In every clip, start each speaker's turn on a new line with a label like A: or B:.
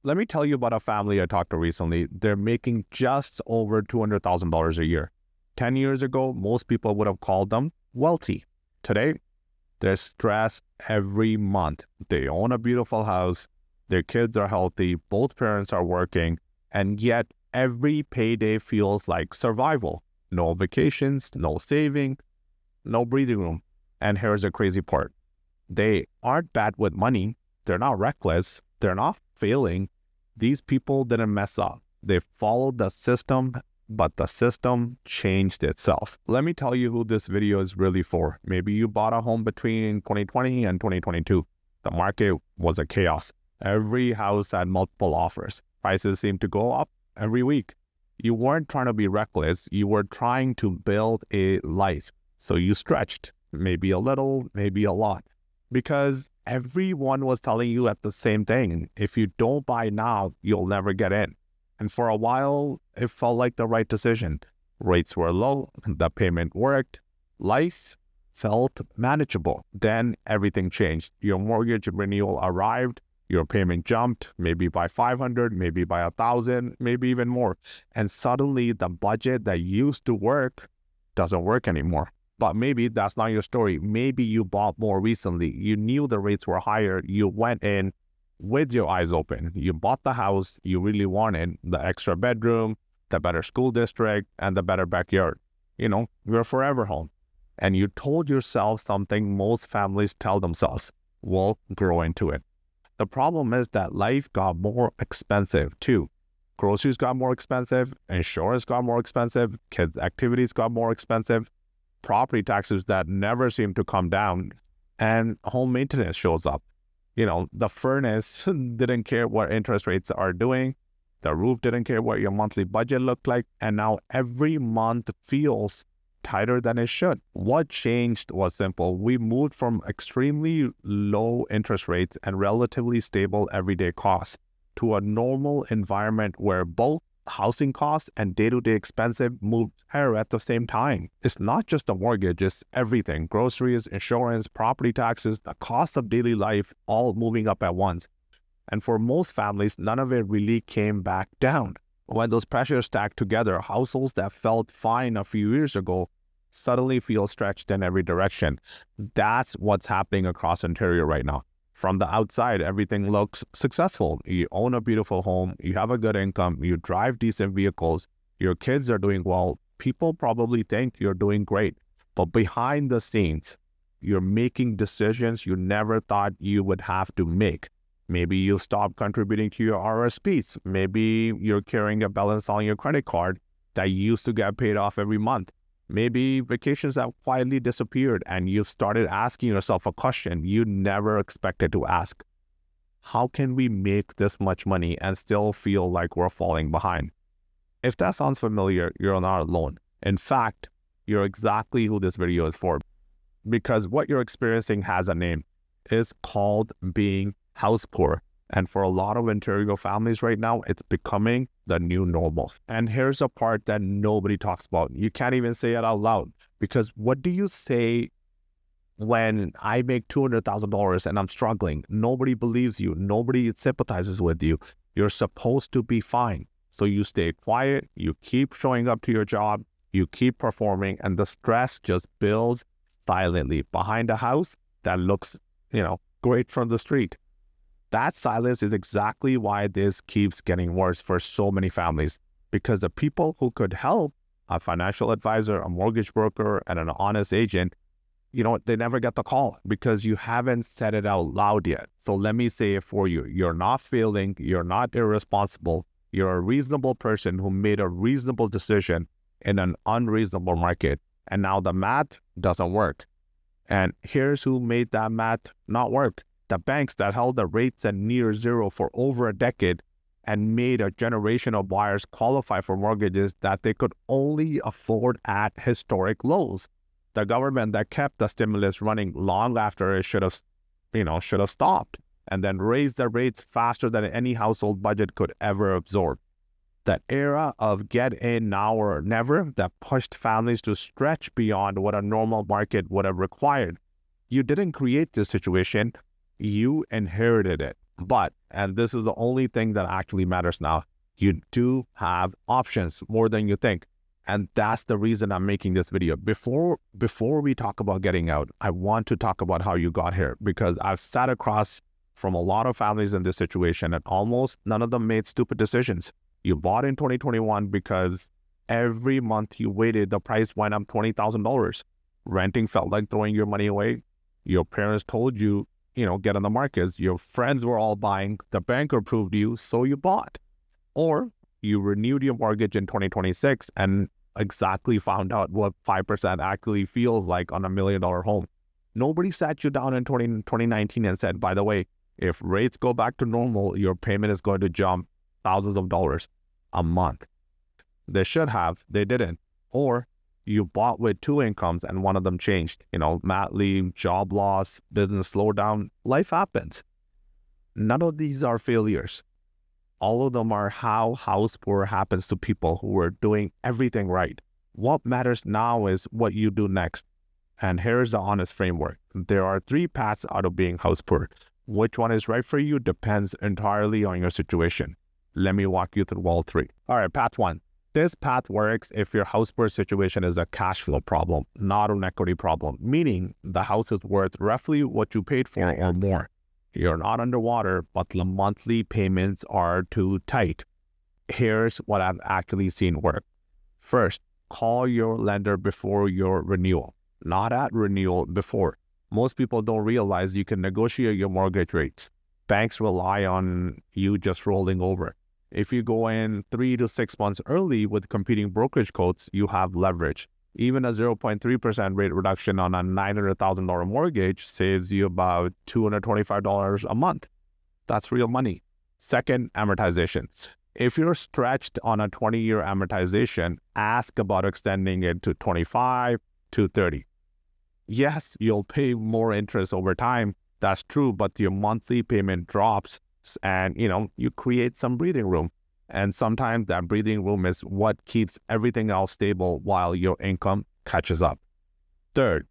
A: Let me tell you about a family I talked to recently. They're making just over $200,000 a year. 10 years ago, most people would have called them wealthy. Today, they're stressed every month. They own a beautiful house. Their kids are healthy. Both parents are working. And yet, every payday feels like survival. No vacations, no saving, no breathing room. And here's the crazy part. They aren't bad with money. They're not reckless. They're not failing. These people didn't mess up. They followed the system, but the system changed itself. Let me tell you who this video is really for. Maybe you bought a home between 2020 and 2022. The market was a chaos. Every house had multiple offers. Prices seemed to go up every week. You weren't trying to be reckless. You were trying to build a life. So you stretched, maybe a little, maybe a lot, because everyone was telling you at the same thing. If you don't buy now, you'll never get in. And for a while, it felt like the right decision. Rates were low, the payment worked, life felt manageable. Then everything changed. Your mortgage renewal arrived, your payment jumped, maybe by 500, maybe by 1,000, maybe even more. And suddenly the budget that used to work doesn't work anymore. But maybe that's not your story. Maybe you bought more recently. You knew the rates were higher. You went in with your eyes open. You bought the house you really wanted, the extra bedroom, the better school district, and the better backyard. Your forever home. And you told yourself something most families tell themselves: we'll grow into it. The problem is that life got more expensive too. Groceries got more expensive, insurance got more expensive, kids' activities got more expensive, property taxes that never seem to come down, and home maintenance shows up. The furnace didn't care what interest rates are doing. The roof didn't care what your monthly budget looked like. And now every month feels tighter than it should. What changed was simple. We moved from extremely low interest rates and relatively stable everyday costs to a normal environment where both housing costs and day-to-day expenses moved higher at the same time. It's not just the mortgage, it's everything. Groceries, insurance, property taxes, the cost of daily life, all moving up at once. And for most families, none of it really came back down. When those pressures stack together, households that felt fine a few years ago suddenly feel stretched in every direction. That's what's happening across Ontario right now. From the outside, everything looks successful. You own a beautiful home, you have a good income, you drive decent vehicles, your kids are doing well. People probably think you're doing great. But behind the scenes, you're making decisions you never thought you would have to make. Maybe you stopped contributing to your RSPs. Maybe you're carrying a balance on your credit card that used to get paid off every month. Maybe vacations have quietly disappeared and you've started asking yourself a question you never expected to ask. How can we make this much money and still feel like we're falling behind? If that sounds familiar, you're not alone. In fact, you're exactly who this video is for, because what you're experiencing has a name. It's called being house poor. And for a lot of Ontario families right now, it's becoming the new normal. And here's a part that nobody talks about. You can't even say it out loud, because what do you say when I make $200,000 and I'm struggling? Nobody believes you. Nobody sympathizes with you. You're supposed to be fine. So you stay quiet. You keep showing up to your job. You keep performing, and the stress just builds silently behind a house that looks, great from the street. That silence is exactly why this keeps getting worse for so many families, because the people who could help, a financial advisor, a mortgage broker, and an honest agent, they never get the call because you haven't said it out loud yet. So let me say it for you. You're not failing. You're not irresponsible. You're a reasonable person who made a reasonable decision in an unreasonable market. And now the math doesn't work. And here's who made that math not work. The banks that held the rates at near zero for over a decade and made a generation of buyers qualify for mortgages that they could only afford at historic lows. The government that kept the stimulus running long after it should have stopped, and then raised the rates faster than any household budget could ever absorb. That era of get in now or never that pushed families to stretch beyond what a normal market would have required. You didn't create this situation. You inherited it. But, and this is the only thing that actually matters now, you do have options more than you think. And that's the reason I'm making this video. Before we talk about getting out, I want to talk about how you got here, because I've sat across from a lot of families in this situation and almost none of them made stupid decisions. You bought in 2021 because every month you waited, the price went up $20,000. Renting felt like throwing your money away. Your parents told you, get on the markets. Your friends were all buying. The bank approved you, so you bought. Or you renewed your mortgage in 2026 and exactly found out what 5% actually feels like on $1 million home. Nobody sat you down in 2019 and said, by the way, if rates go back to normal, your payment is going to jump thousands of dollars a month. They should have, they didn't. Or you bought with two incomes and one of them changed. Mat leave, job loss, business slowdown, life happens. None of these are failures. All of them are how house poor happens to people who are doing everything right. What matters now is what you do next. And here's the honest framework. There are 3 paths out of being house poor. Which one is right for you depends entirely on your situation. Let me walk you through all 3. All right, path 1. This path works if your house poor situation is a cash flow problem, not an equity problem, meaning the house is worth roughly what you paid for or more. You're not underwater, but the monthly payments are too tight. Here's what I've actually seen work. First, call your lender before your renewal, not at renewal, before. Most people don't realize you can negotiate your mortgage rates. Banks rely on you just rolling over. If you go in 3 to 6 months early with competing brokerage quotes, you have leverage. Even a 0.3% rate reduction on a $900,000 mortgage saves you about $225 a month. That's real money. Second, amortizations. If you're stretched on a 20-year amortization, ask about extending it to 25 to 30. Yes, you'll pay more interest over time. That's true, but your monthly payment drops and, you create some breathing room. And sometimes that breathing room is what keeps everything else stable while your income catches up. Third,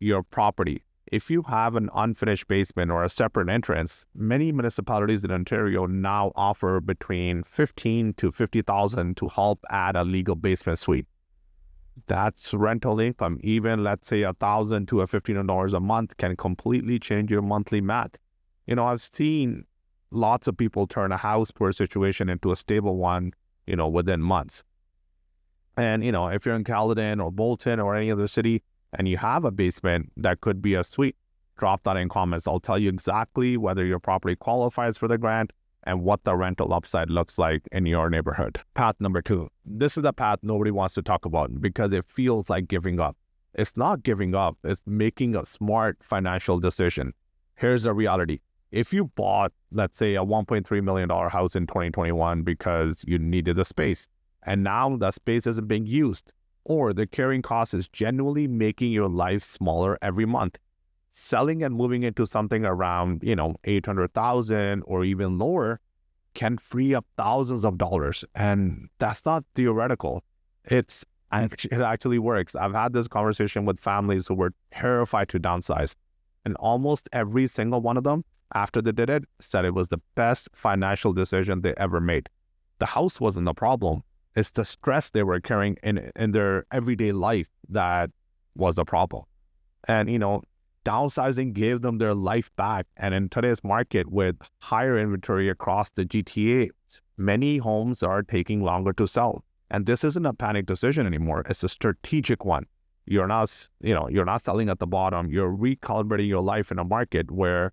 A: your property. If you have an unfinished basement or a separate entrance, many municipalities in Ontario now offer between $15,000 to $50,000 to help add a legal basement suite. That's rental income. Even, let's say, $1,000 to $1,500 a month can completely change your monthly math. I've seen lots of people turn a house poor situation into a stable one, within months. And, if you're in Caledon or Bolton or any other city and you have a basement that could be a suite, drop that in comments. I'll tell you exactly whether your property qualifies for the grant and what the rental upside looks like in your neighborhood. Path number 2. This is the path nobody wants to talk about because it feels like giving up. It's not giving up. It's making a smart financial decision. Here's the reality. If you bought, let's say, a $1.3 million house in 2021 because you needed the space, and now the space isn't being used, or the carrying cost is genuinely making your life smaller every month, selling and moving into something around, $800,000 or even lower can free up thousands of dollars. And that's not theoretical. It actually works. I've had this conversation with families who were terrified to downsize, and almost every single one of them, after they did it, said it was the best financial decision they ever made. The house wasn't the problem. It's the stress they were carrying in their everyday life that was the problem. And, downsizing gave them their life back. And in today's market with higher inventory across the GTA, many homes are taking longer to sell. And this isn't a panic decision anymore. It's a strategic one. You're not selling at the bottom. You're recalibrating your life in a market where,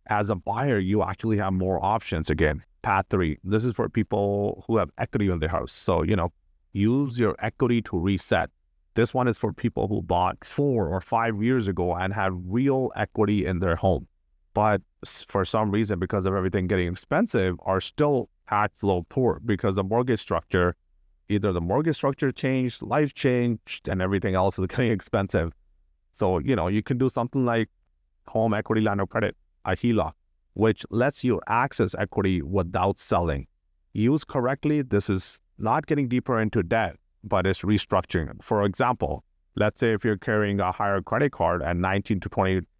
A: as a buyer, you actually have more options again. Path 3. This is for people who have equity in their house. So, use your equity to reset. This one is for people who bought 4 or 5 years ago and had real equity in their home, but for some reason, because of everything getting expensive, are still cash flow poor because either the mortgage structure changed, life changed, and everything else is getting expensive. So, you can do something like home equity line of credit, a HELOC, which lets you access equity without selling. Used correctly, this is not getting deeper into debt, but it's restructuring. For example, let's say if you're carrying a higher credit card at 19 to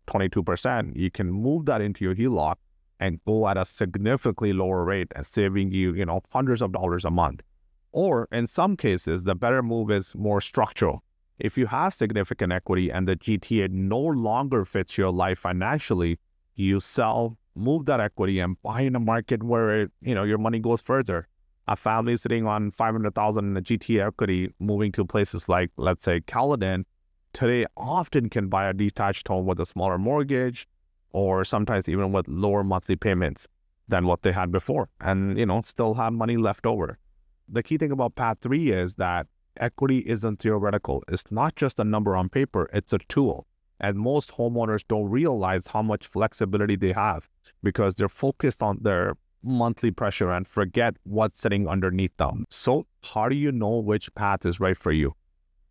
A: 22%, you can move that into your HELOC and go at a significantly lower rate and saving you, hundreds of dollars a month. Or in some cases, the better move is more structural. If you have significant equity and the GTA no longer fits your life financially, you sell, move that equity and buy in a market where your money goes further. A family sitting on $500,000 in the GTA equity, moving to places like, let's say, Caledon, today often can buy a detached home with a smaller mortgage, or sometimes even with lower monthly payments than what they had before, and still have money left over. The key thing about Path 3 is that equity isn't theoretical. It's not just a number on paper, it's a tool. And most homeowners don't realize how much flexibility they have because they're focused on their monthly pressure and forget what's sitting underneath them. So how do you know which path is right for you?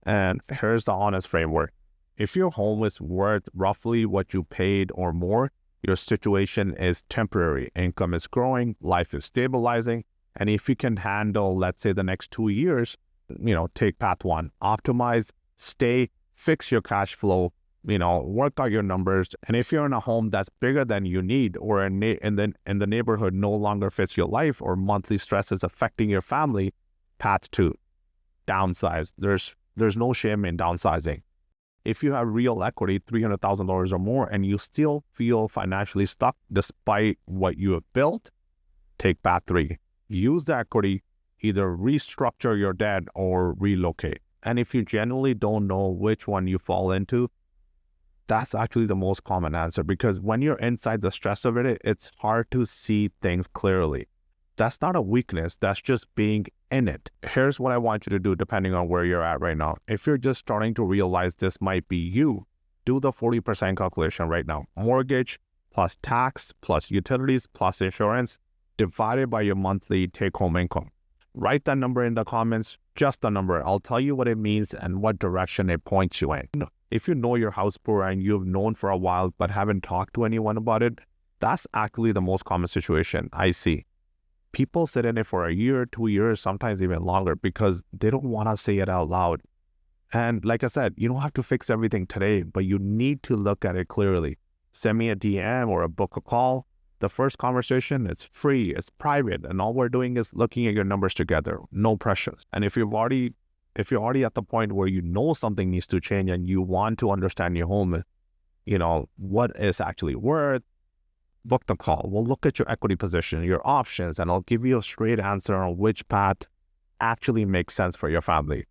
A: And here's the honest framework. If your home is worth roughly what you paid or more, your situation is temporary. Income is growing, life is stabilizing. And if you can handle, let's say, the next 2 years, take path 1, optimize, stay, fix your cash flow, work out your numbers. And if you're in a home that's bigger than you need, or in the neighborhood no longer fits your life, or monthly stress is affecting your family, path 2, downsize. There's no shame in downsizing. If you have real equity, $300,000 or more, and you still feel financially stuck despite what you have built, take path 3. Use the equity, either restructure your debt or relocate. And if you genuinely don't know which one you fall into, that's actually the most common answer, because when you're inside the stress of it, it's hard to see things clearly. That's not a weakness, that's just being in it. Here's what I want you to do depending on where you're at right now. If you're just starting to realize this might be you, do the 40% calculation right now. Mortgage plus tax plus utilities plus insurance divided by your monthly take-home income. Write that number in the comments, just the number. I'll tell you what it means and what direction it points you in. If you know your house poor and you've known for a while but haven't talked to anyone about it, that's actually the most common situation I see. People sit in it for a year, 2 years, sometimes even longer, because they don't want to say it out loud. And like I said, you don't have to fix everything today, but you need to look at it clearly. Send me a DM or book a call. The first conversation is free, it's private, and all we're doing is looking at your numbers together, no pressures. And if you're already at the point where you know something needs to change and you want to understand your home, what it's actually worth, book the call. We'll look at your equity position, your options, and I'll give you a straight answer on which path actually makes sense for your family.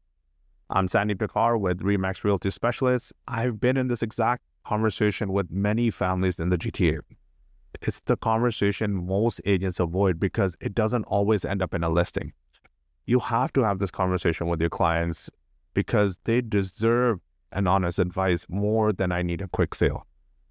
A: I'm Sandeep Takhar with Remax Realty Specialists. I've been in this exact conversation with many families in the GTA. It's the conversation most agents avoid because it doesn't always end up in a listing. You have to have this conversation with your clients because they deserve an honest advice more than I need a quick sale.